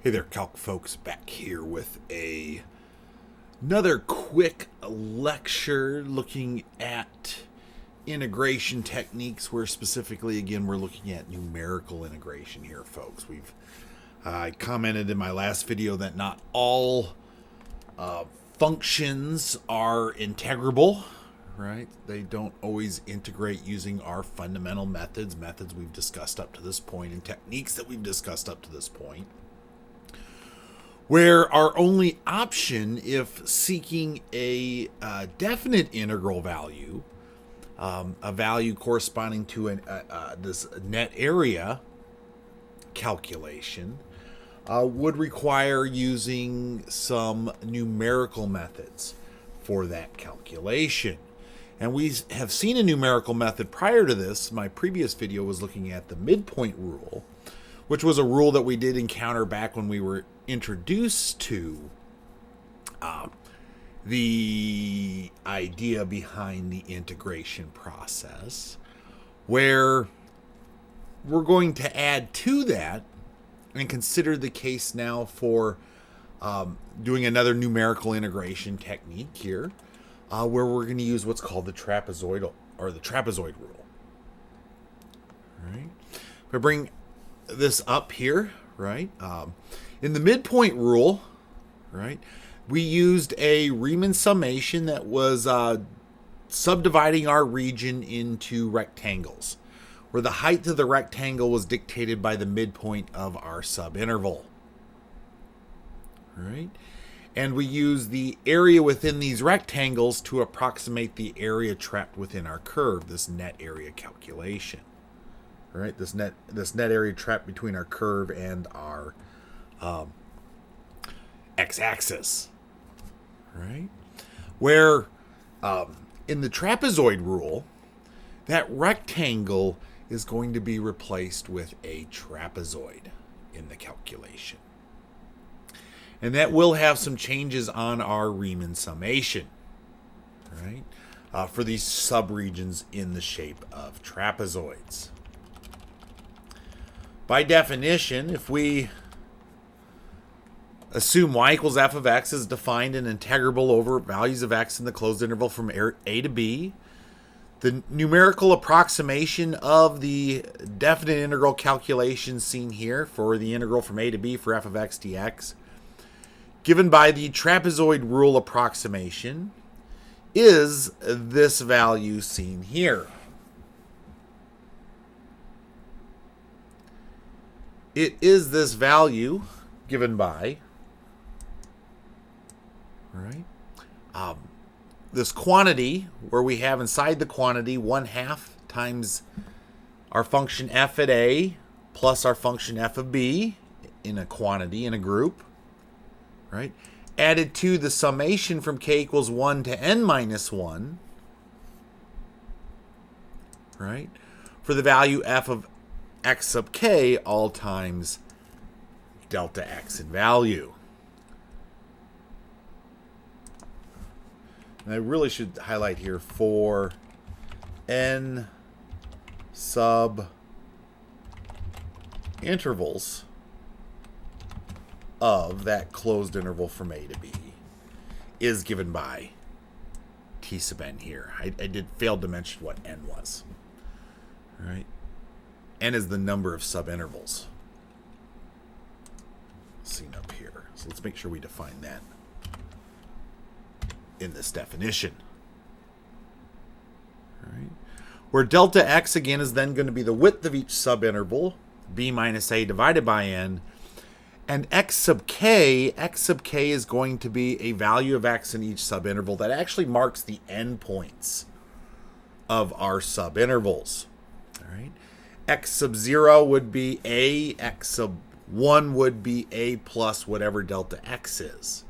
Hey there, calc folks, back here with another quick lecture looking at integration techniques, where specifically, again, we're looking at numerical integration here, folks. I commented in my last video that not all functions are integrable, right? They don't always integrate using our fundamental methods we've discussed up to this point, and techniques that we've discussed up to this point, where our only option, if seeking a definite integral value, a value corresponding to this net area calculation, would require using some numerical methods for that calculation. And we have seen a numerical method prior to this. My previous video was looking at the midpoint rule, which was a rule that we did encounter back when we were introduced to the idea behind the integration process, where we're going to add to that and consider the case now for doing another numerical integration technique here, where we're going to use what's called the trapezoid rule. All right. If I bring this up here, right? In the midpoint rule, right, we used a Riemann summation that was subdividing our region into rectangles, where the height of the rectangle was dictated by the midpoint of our subinterval. Right? And we use the area within these rectangles to approximate the area trapped within our curve, this net area calculation. Right? This net area trapped between our curve and our x-axis. Right? Where in the trapezoid rule, that rectangle is going to be replaced with a trapezoid in the calculation. And that will have some changes on our Riemann summation, right? For these subregions in the shape of trapezoids. By definition, if we assume y equals f of x is defined and integrable over values of x in the closed interval from a to b, the numerical approximation of the definite integral calculation seen here for the integral from a to b for f of x dx, given by the trapezoid rule approximation, is this value seen here. It is this value given by, right, this quantity, where we have inside the quantity 1/2 times our function f at a plus our function f of b in a quantity, in a group, right, added to the summation from k equals 1 to n minus 1, right, for the value f of x sub k all times delta x in value. And I really should highlight here for n sub intervals of that closed interval from a to b is given by t sub n here. I did fail to mention what n was. All right. N is the number of subintervals seen up here. So let's make sure we define that in this definition. All right. Where delta x, again, is then going to be the width of each subinterval, b minus a divided by n, and x sub k is going to be a value of x in each subinterval that actually marks the endpoints of our subintervals. All right. X sub 0 would be a, x sub 1 would be a plus whatever delta x is.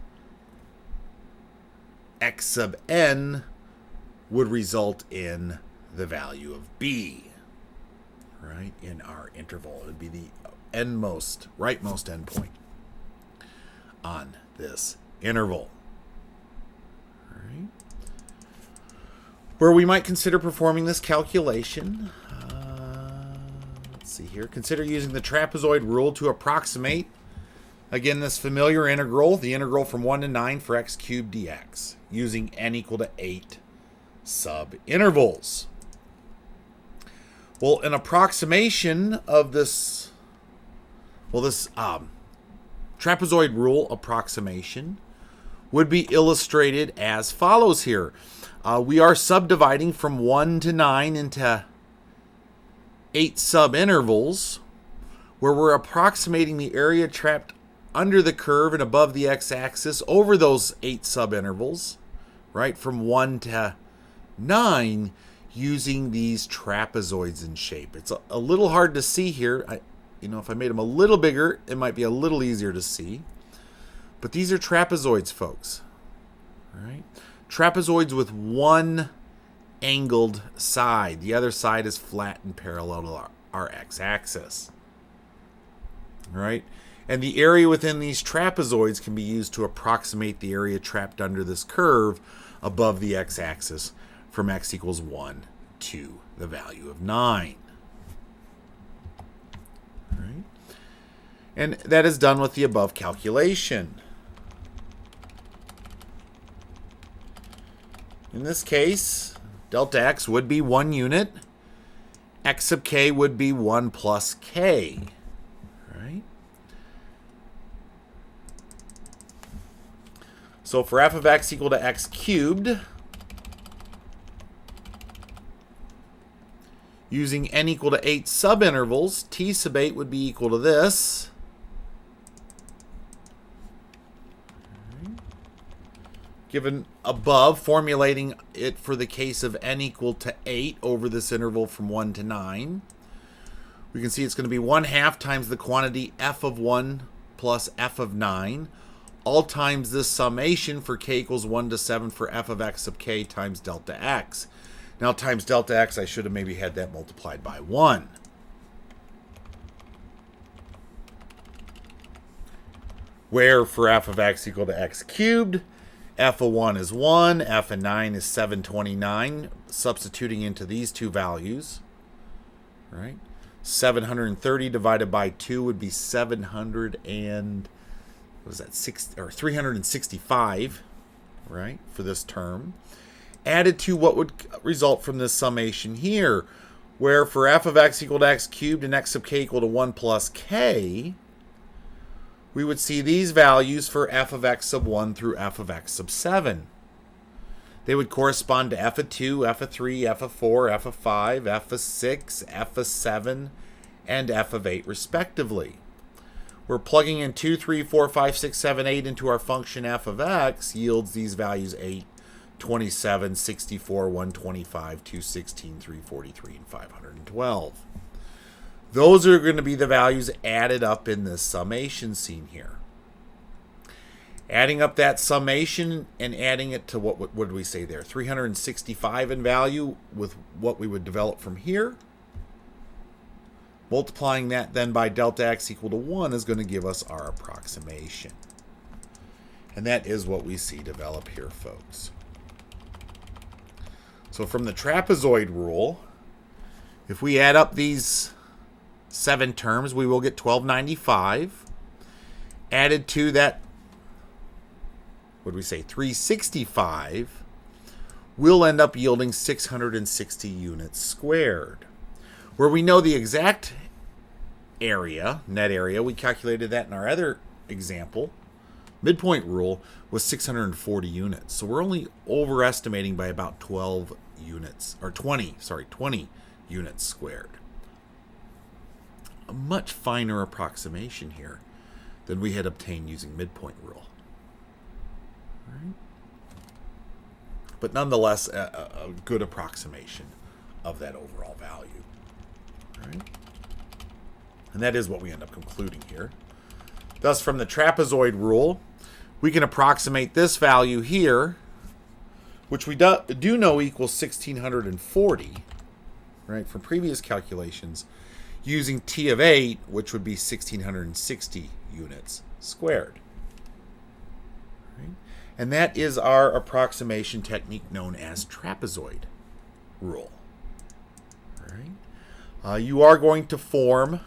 X sub n would result in the value of b, right, in our interval. It would be the rightmost endpoint on this interval. All right. Where we might consider performing this calculation, let's see here. Consider using the trapezoid rule to approximate Again, this familiar integral, the integral from 1 to 9 for x cubed dx, using n equal to 8 subintervals. Well, an approximation of this, trapezoid rule approximation would be illustrated as follows here. We are subdividing from 1 to 9 into 8 subintervals, where we're approximating the area trapped under the curve and above the x-axis over those 8 subintervals, right, from 1 to 9, using these trapezoids in shape. It's a little hard to see here. If I made them a little bigger, it might be a little easier to see. But these are trapezoids, folks. All right? Trapezoids with one angled side. The other side is flat and parallel to our x-axis. All right? And the area within these trapezoids can be used to approximate the area trapped under this curve above the x-axis from x equals 1 to the value of 9. All right? And that is done with the above calculation. In this case, delta x would be 1 unit. X sub k would be 1 plus k. Right? So for f of x equal to x cubed, using n equal to 8 subintervals, t sub 8 would be equal to this. Given above, formulating it for the case of n equal to 8 over this interval from 1 to 9, we can see it's going to be 1/2 times the quantity f of 1 plus f of 9, all times this summation for k equals 1 to 7 for f of x sub k times delta x. Now times delta x, I should have maybe had that multiplied by 1. Where for f of x equal to x cubed, f of 1 is 1, f of 9 is 729, substituting into these two values. Right? 730 divided by 2 would be 365, right, for this term, added to what would result from this summation here, where for f of x equal to x cubed and x sub k equal to 1 plus k, we would see these values for f of x sub 1 through f of x sub 7. They would correspond to f of 2, f of 3, f of 4, f of 5, f of 6, f of 7, and f of 8 respectively. We're plugging in 2, 3, 4, 5, 6, 7, 8 into our function f of x, yields these values 8, 27, 64, 125, 216, 343, and 512. Those are going to be the values added up in this summation scene here. Adding up that summation and adding it to what did we say there? 365 in value with what we would develop from here. Multiplying that then by delta x equal to 1 is going to give us our approximation. And that is what we see develop here, folks. So from the trapezoid rule, if we add up these 7 terms, we will get 1295. Added to that, what did we say, 365, we'll end up yielding 660 units squared. Where we know the exact area, net area, we calculated that in our other example, midpoint rule, was 640 units. So we're only overestimating by about 20 units squared. A much finer approximation here than we had obtained using midpoint rule. Right? But nonetheless, a good approximation of that overall value. Right? And that is what we end up concluding here. Thus, from the trapezoid rule, we can approximate this value here, which we do know equals 1640, right, from previous calculations, using t of 8, which would be 1660 units squared. Right? And that is our approximation technique known as trapezoid rule. Right? You are going to form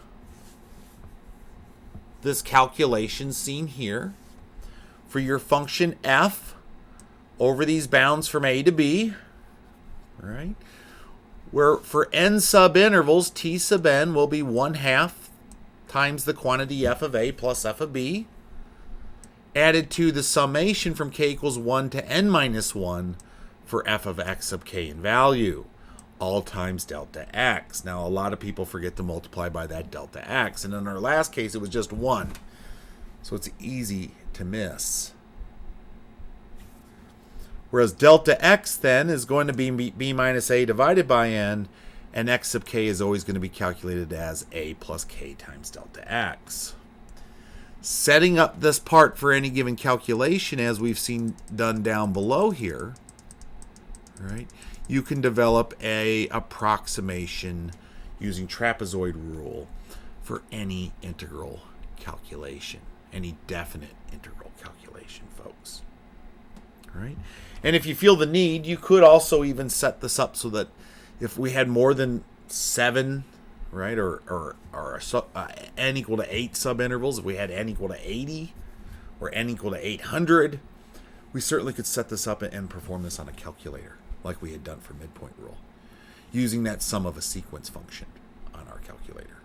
this calculation seen here for your function f over these bounds from a to b, right? Where for n subintervals, t sub n will be 1/2 times the quantity f of a plus f of b, added to the summation from k equals 1 to n minus 1 for f of x sub k in value, all times delta x. Now, a lot of people forget to multiply by that delta x, and in our last case, it was just 1. So it's easy to miss. Whereas delta x then is going to be b minus a divided by n, and x sub k is always going to be calculated as a plus k times delta x. Setting up this part for any given calculation, as we've seen done down below here, right? You can develop a approximation using trapezoid rule for any integral calculation, any definite integral calculation, folks. All right? And if you feel the need, you could also even set this up so that if we had more than 7, right, or n equal to 8 subintervals, if we had n equal to 80 or n equal to 800, we certainly could set this up and perform this on a calculator, like we had done for midpoint rule, using that sum of a sequence function on our calculator,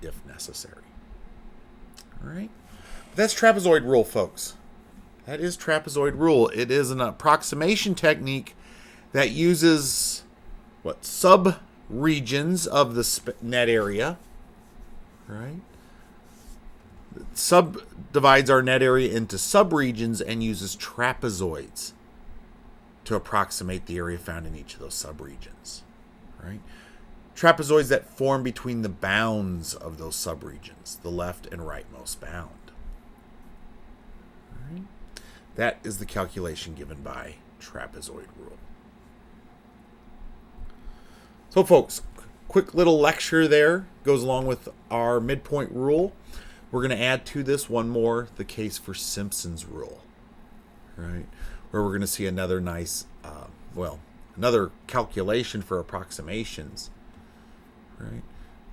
if necessary. All right? That's trapezoid rule, folks. That is trapezoid rule. It is an approximation technique that uses sub-regions of the net area, right? Subdivides our net area into subregions and uses trapezoids to approximate the area found in each of those subregions, right? Trapezoids that form between the bounds of those subregions, the left and rightmost bound. All right? That is the calculation given by trapezoid rule. So, folks, quick little lecture there goes along with our midpoint rule. We're going to add to this one more, the case for Simpson's rule, right? Where we're going to see another nice, another calculation for approximations, right?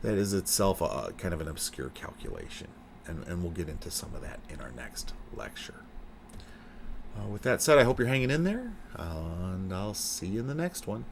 That is itself a kind of an obscure calculation, and we'll get into some of that in our next lecture. With that said, I hope you're hanging in there, and I'll see you in the next one.